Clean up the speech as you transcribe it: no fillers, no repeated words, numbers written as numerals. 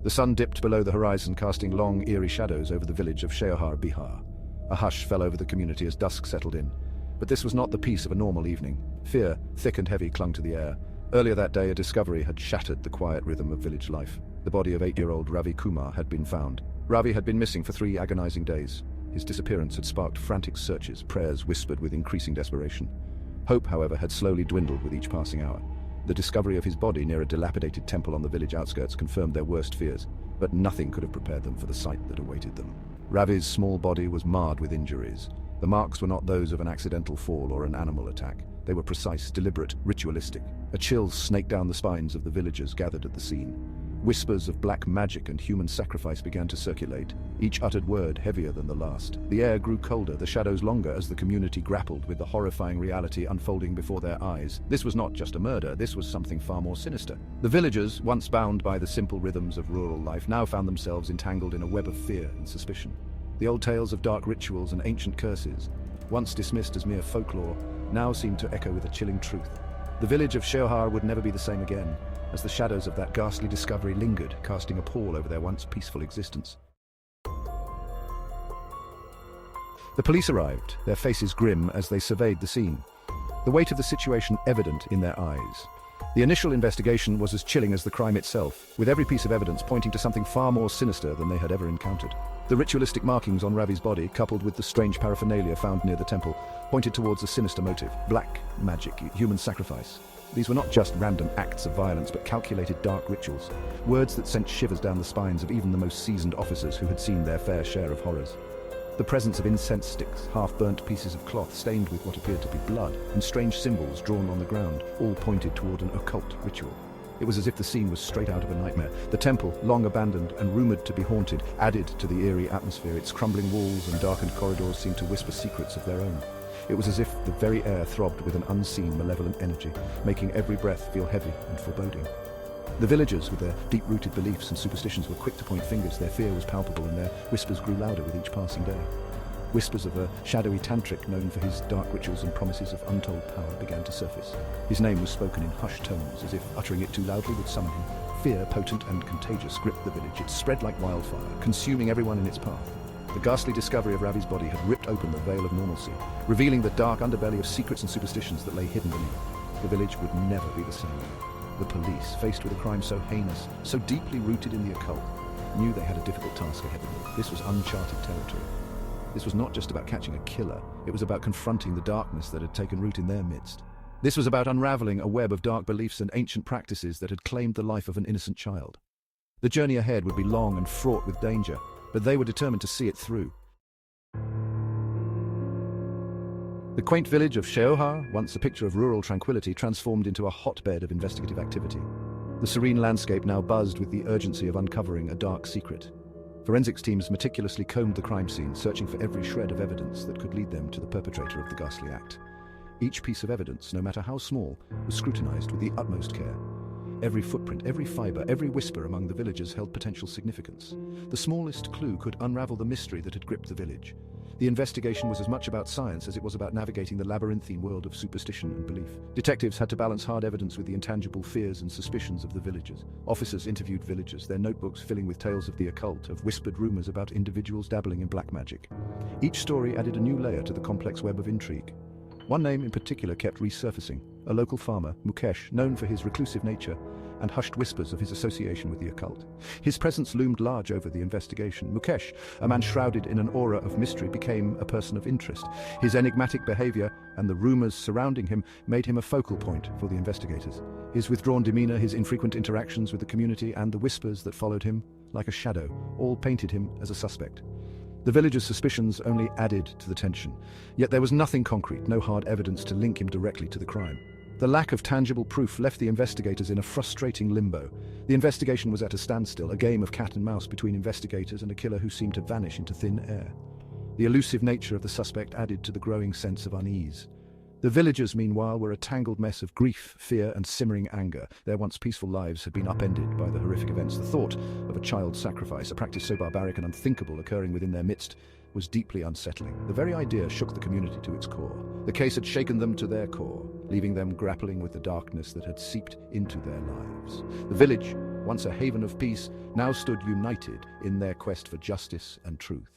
The sun dipped below the horizon, casting long, eerie shadows over the village of Sheohar Bihar. A hush fell over the community as dusk settled in. But this was not the peace of a normal evening. Fear, thick and heavy, clung to the air. Earlier that day, a discovery had shattered the quiet rhythm of village life. The body of 8-year-old Ravi Kumar had been found. Ravi had been missing for 3 agonizing days. His disappearance had sparked frantic searches, prayers whispered with increasing desperation. Hope, however, had slowly dwindled with each passing hour. The discovery of his body near a dilapidated temple on the village outskirts confirmed their worst fears, but nothing could have prepared them for the sight that awaited them. Ravi's small body was marred with injuries. The marks were not those of an accidental fall or an animal attack. They were precise, deliberate, ritualistic. A chill snaked down the spines of the villagers gathered at the scene. Whispers of black magic and human sacrifice began to circulate, each uttered word heavier than the last. The air grew colder, the shadows longer, as the community grappled with the horrifying reality unfolding before their eyes. This was not just a murder, this was something far more sinister. The villagers, once bound by the simple rhythms of rural life, now found themselves entangled in a web of fear and suspicion. The old tales of dark rituals and ancient curses, once dismissed as mere folklore, now seemed to echo with a chilling truth. The village of Sheohar would never be the same again, as the shadows of that ghastly discovery lingered, casting a pall over their once peaceful existence. The police arrived, their faces grim as they surveyed the scene, the weight of the situation evident in their eyes. The initial investigation was as chilling as the crime itself, with every piece of evidence pointing to something far more sinister than they had ever encountered. The ritualistic markings on Ravi's body, coupled with the strange paraphernalia found near the temple, pointed towards a sinister motive: black magic, human sacrifice. These were not just random acts of violence, but calculated dark rituals, words that sent shivers down the spines of even the most seasoned officers who had seen their fair share of horrors. The presence of incense sticks, half-burnt pieces of cloth stained with what appeared to be blood, and strange symbols drawn on the ground, all pointed toward an occult ritual. It was as if the scene was straight out of a nightmare. The temple, long abandoned and rumored to be haunted, added to the eerie atmosphere. Its crumbling walls and darkened corridors seemed to whisper secrets of their own. It was as if the very air throbbed with an unseen, malevolent energy, making every breath feel heavy and foreboding. The villagers, with their deep-rooted beliefs and superstitions, were quick to point fingers. Their fear was palpable, and their whispers grew louder with each passing day. Whispers of a shadowy tantric known for his dark rituals and promises of untold power began to surface. His name was spoken in hushed tones, as if uttering it too loudly would summon him. Fear, potent and contagious, gripped the village. It spread like wildfire, consuming everyone in its path. The ghastly discovery of Ravi's body had ripped open the veil of normalcy, revealing the dark underbelly of secrets and superstitions that lay hidden beneath. The village would never be the same. The police, faced with a crime so heinous, so deeply rooted in the occult, knew they had a difficult task ahead of them. This was uncharted territory. This was not just about catching a killer, it was about confronting the darkness that had taken root in their midst. This was about unraveling a web of dark beliefs and ancient practices that had claimed the life of an innocent child. The journey ahead would be long and fraught with danger, but they were determined to see it through. The quaint village of Sheohar, once a picture of rural tranquility, transformed into a hotbed of investigative activity. The serene landscape now buzzed with the urgency of uncovering a dark secret. Forensics teams meticulously combed the crime scene, searching for every shred of evidence that could lead them to the perpetrator of the ghastly act. Each piece of evidence, no matter how small, was scrutinized with the utmost care. Every footprint, every fiber, every whisper among the villagers held potential significance. The smallest clue could unravel the mystery that had gripped the village. The investigation was as much about science as it was about navigating the labyrinthine world of superstition and belief. Detectives had to balance hard evidence with the intangible fears and suspicions of the villagers. Officers interviewed villagers, their notebooks filling with tales of the occult, of whispered rumors about individuals dabbling in black magic. Each story added a new layer to the complex web of intrigue. One name in particular kept resurfacing: a local farmer, Mukesh, known for his reclusive nature and hushed whispers of his association with the occult. His presence loomed large over the investigation. Mukesh, a man shrouded in an aura of mystery, became a person of interest. His enigmatic behavior and the rumors surrounding him made him a focal point for the investigators. His withdrawn demeanor, his infrequent interactions with the community, and the whispers that followed him, like a shadow, all painted him as a suspect. The villagers' suspicions only added to the tension, yet there was nothing concrete, no hard evidence to link him directly to the crime. The lack of tangible proof left the investigators in a frustrating limbo. The investigation was at a standstill, a game of cat and mouse between investigators and a killer who seemed to vanish into thin air. The elusive nature of the suspect added to the growing sense of unease. The villagers, meanwhile, were a tangled mess of grief, fear, and simmering anger. Their once peaceful lives had been upended by the horrific events. The thought of a child sacrifice, a practice so barbaric and unthinkable, occurring within their midst, was deeply unsettling. The very idea shook the community to its core. The case had shaken them to their core, leaving them grappling with the darkness that had seeped into their lives. The village, once a haven of peace, now stood united in their quest for justice and truth.